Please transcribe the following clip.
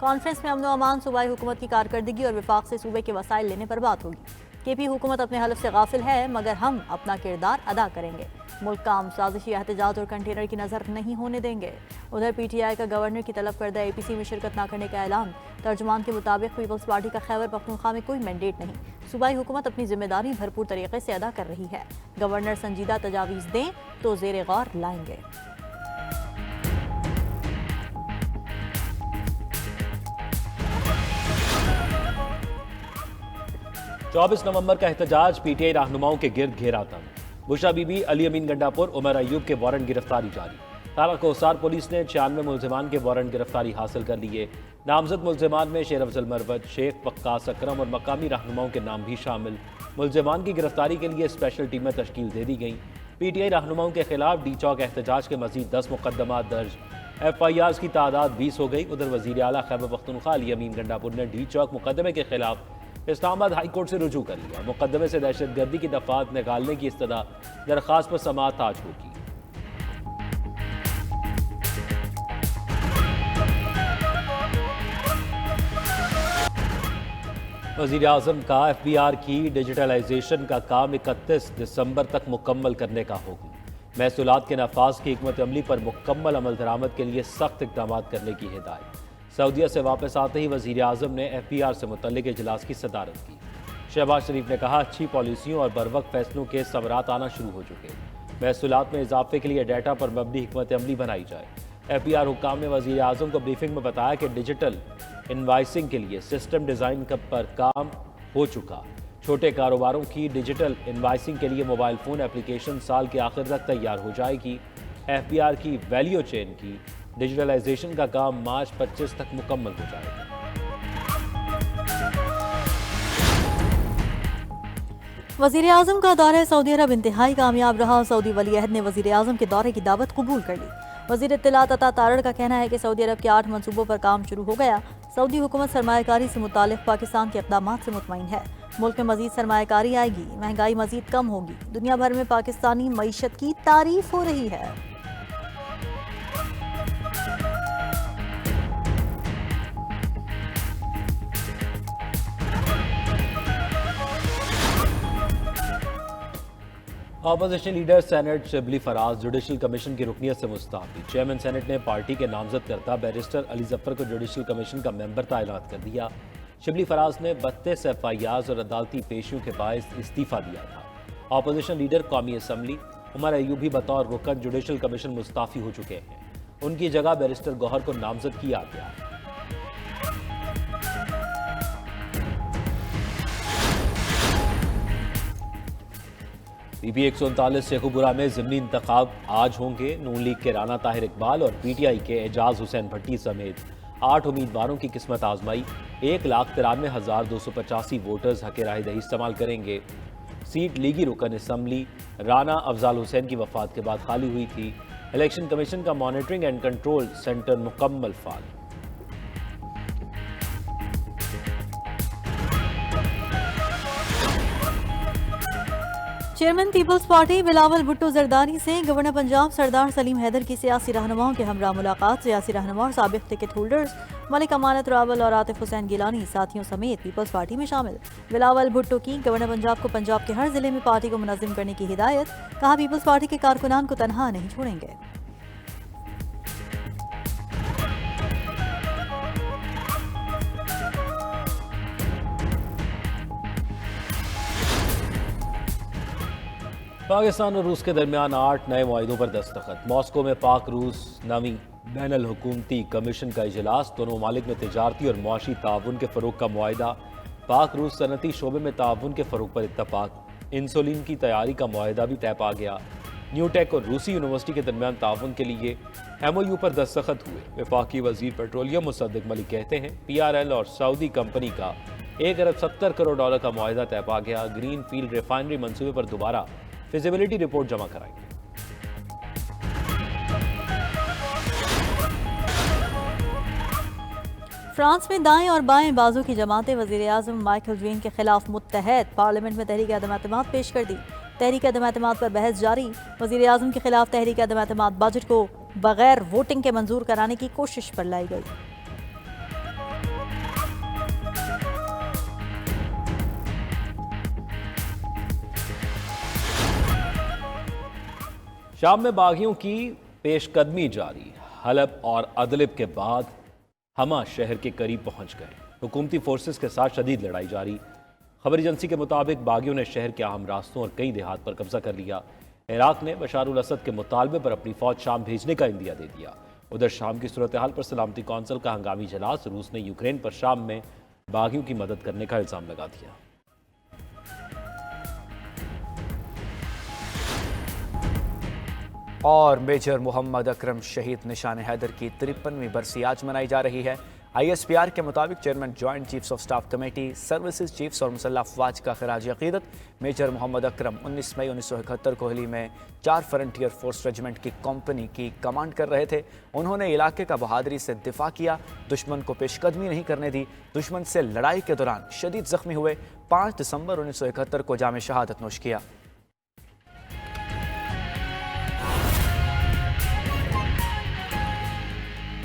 Conference میں امن و امان صوبائی حکومت کی کارکردگی اور وفاق سے صوبے کے وسائل لینے پر بات ہوگی۔ کے پی حکومت اپنے حلف سے غافل ہے مگر ہم اپنا کردار ادا کریں گے، ملک کام سازشی احتجاج اور کنٹینر کی نظر نہیں ہونے دیں گے۔ ادھر پی ٹی آئی کا گورنر کی طلب کردہ اے پی سی میں شرکت نہ کرنے کا اعلان، ترجمان کے مطابق پیپلز پارٹی کا خیبر پختونخوا میں کوئی مینڈیٹ نہیں، صوبائی حکومت اپنی ذمہ داری بھرپور طریقے سے ادا کر رہی ہے، گورنر سنجیدہ تجاویز دیں تو زیر غور لائیں گے۔ 24 نومبر کا احتجاج پی ٹی آئی رہنماؤں کے گرد گھیرا تھا۔ بشرا بی بی، علی امین گنڈاپور، عمر ایوب کے وارنٹ گرفتاری جاری۔ تارا کوسار پولیس نے 96 ملزمان کے وارنٹ گرفتاری حاصل کر لیے۔ نامزد ملزمان میں شیر افضل مروت، شیخ وقاص اکرم اور مقامی رہنماؤں کے نام بھی شامل۔ ملزمان کی گرفتاری کے لیے اسپیشل ٹیمیں تشکیل دے دی گئیں۔ پی ٹی آئی رہنماؤں کے خلاف ڈی چوک احتجاج کے مزید 10 مقدمات درج، ایف آئی آرز کی تعداد 20 ہو گئی۔ ادھر وزیر اعلیٰ خیبر پختونخوا علی امین گنڈاپور نے ڈی چوک مقدمے کے خلاف اسلام آباد ہائی کورٹ سے رجوع کر لیا۔ مقدمے سے دہشت گردی کی دفعات نکالنے کی استدعا درخواست پر سماعت آج ہوگی۔ وزیر اعظم کا ایف بی آر کی ڈیجیٹلائزیشن کا کام 31 دسمبر تک مکمل کرنے کا حکم۔ محصولات کے نفاذ کی حکمت عملی پر مکمل عمل درآمد کے لیے سخت اقدامات کرنے کی ہدایت۔ سعودیہ سے واپس آتے ہی وزیر اعظم نے ایف بی آر سے متعلق اجلاس کی صدارت کی۔ شہباز شریف نے کہا، اچھی پالیسیوں اور بروقت فیصلوں کے ثمرات آنا شروع ہو چکے۔ محصولات میں اضافے کے لیے ڈیٹا پر مبنی حکمت عملی بنائی جائے۔ ایف بی آر حکام نے وزیر اعظم کو بریفنگ میں بتایا کہ ڈیجیٹل انوائسنگ کے لیے سسٹم ڈیزائن پر کام ہو چکا۔ چھوٹے کاروباروں کی ڈیجیٹل انوائسنگ کے لیے موبائل فون ایپلیکیشن سال کے آخر تک تیار ہو جائے گی۔ ایف بی آر کی ویلیو چین کی ڈیجیٹلائزیشن کا کام مارچ 25 تک مکمل ہو جائے گا۔ وزیر اعظم کا دورہ سعودی عرب انتہائی کامیاب رہا۔ سعودی ولی عہد نے وزیر اعظم کے دورے کی دعوت قبول کر لی۔ وزیر اطلاعات عطا تارڑ کا کہنا ہے کہ سعودی عرب کے 8 منصوبوں پر کام شروع ہو گیا۔ سعودی حکومت سرمایہ کاری سے متعلق پاکستان کے اقدامات سے مطمئن ہے۔ ملک میں مزید سرمایہ کاری آئے گی، مہنگائی مزید کم ہوگی۔ دنیا بھر میں پاکستانی معیشت کی تعریف ہو رہی ہے۔ Opposition leader Saint Shibli Faraz judicial commission کی رکنیت سے مستعفی۔ چیئرمین سینٹ نے پارٹی کے نامزد کردہ بیرسٹر علی ظفر کو جوڈیشل کمیشن کا ممبر تعینات کر دیا۔ شبلی فراز نے 32 ایف آئی آرز اور عدالتی پیشیوں کے باعث استعفیٰ دیا تھا۔ اپوزیشن لیڈر قومی اسمبلی عمر ایوب بھی بطور رکن جوڈیشل کمیشن مستعفی ہو چکے ہیں۔ ان کی جگہ بیرسٹر گوہر کو نامزد کیا گیا۔ پی پی 139 شیخوپورہ میں ضمنی انتخاب آج ہوں گے۔ نون لیگ کے رانا طاہر اقبال اور پی ٹی آئی کے اعجاز حسین بھٹی سمیت 8 امیدواروں کی قسمت آزمائی۔ 1,93,285 ووٹرز حق رائے دہی استعمال کریں گے۔ سیٹ لیگی رکن اسمبلی رانا افضال حسین کی وفات کے بعد خالی ہوئی تھی۔ الیکشن کمیشن کا مانیٹرنگ اینڈ کنٹرول سینٹر مکمل فعال۔ چیئرمین پیپلز پارٹی بلاول بھٹو زرداری سے گورنر پنجاب سردار سلیم حیدر کی سیاسی رہنماؤں کے ہمراہ ملاقات۔ سیاسی رہنما اور سابق ٹکٹ ہولڈرز ملک امانت راول اور عاطف حسین گیلانی ساتھیوں سمیت پیپلز پارٹی میں شامل۔ بلاول بھٹو کی گورنر پنجاب کو پنجاب کے ہر ضلع میں پارٹی کو منظم کرنے کی ہدایت۔ کہا، پیپلز پارٹی کے کارکنان کو تنہا نہیں چھوڑیں گے۔ پاکستان اور روس کے درمیان 8 نئے معاہدوں پر دستخط۔ ماسکو میں پاک روس نویں بین الحکومتی کمیشن کا اجلاس۔ دونوں ممالک میں تجارتی اور معاشی تعاون کے فروغ کا معاہدہ۔ پاک روس صنعتی شعبے میں تعاون کے فروغ پر اتفاق۔ انسولین کی تیاری کا معاہدہ بھی طے پا گیا۔ نیو ٹیک اور روسی یونیورسٹی کے درمیان تعاون کے لیے ایم او یو پر دستخط ہوئے۔ وفاقی وزیر پیٹرولیم مصدق ملک کہتے ہیں، پی آر ایل اور سعودی کمپنی کا $1.70 کروڑ کا معاہدہ طے پا گیا۔ گرین فیلڈ ریفائنری منصوبے پر دوبارہ فیزیبلٹی رپورٹ جمع کرائیں گے۔ فرانس میں دائیں اور بائیں بازو کی جماعتیں وزیر اعظم مائیکل وین کے خلاف متحد۔ پارلیمنٹ میں تحریک عدم اعتماد پیش کر دی۔ تحریک عدم اعتماد پر بحث جاری۔ وزیر اعظم کے خلاف تحریک عدم اعتماد بجٹ کو بغیر ووٹنگ کے منظور کرانے کی کوشش پر لائی گئی۔ شام میں باغیوں کی پیش قدمی جاری، حلب اور ادلب کے بعد ہما شہر کے قریب پہنچ گئے، حکومتی فورسز کے ساتھ شدید لڑائی جاری۔ خبر ایجنسی کے مطابق باغیوں نے شہر کے اہم راستوں اور کئی دیہات پر قبضہ کر لیا۔ عراق نے بشار الاسد کے مطالبے پر اپنی فوج شام بھیجنے کا عندیہ دے دیا۔ ادھر شام کی صورتحال پر سلامتی کونسل کا ہنگامی اجلاس، روس نے یوکرین پر شام میں باغیوں کی مدد کرنے کا الزام لگا دیا۔ اور میجر محمد اکرم شہید نشان حیدر کی 53ویں برسی آج منائی جا رہی ہے۔ ISPR کے مطابق chairman joint chiefs of staff committee, services chiefs اور مسلح افواج کا خراج عقیدت میجر محمد اکرم 19 مئی 1971 کو ہلی میں 4 فرنٹیئر فورس ریجمنٹ کی کمپنی کی کمانڈ کر رہے تھے۔ انہوں نے علاقے کا بہادری سے دفاع کیا، دشمن کو پیش قدمی نہیں کرنے دی، دشمن سے لڑائی کے دوران شدید زخمی ہوئے، 5 دسمبر 1971 کو جام شہادت نوش کیا۔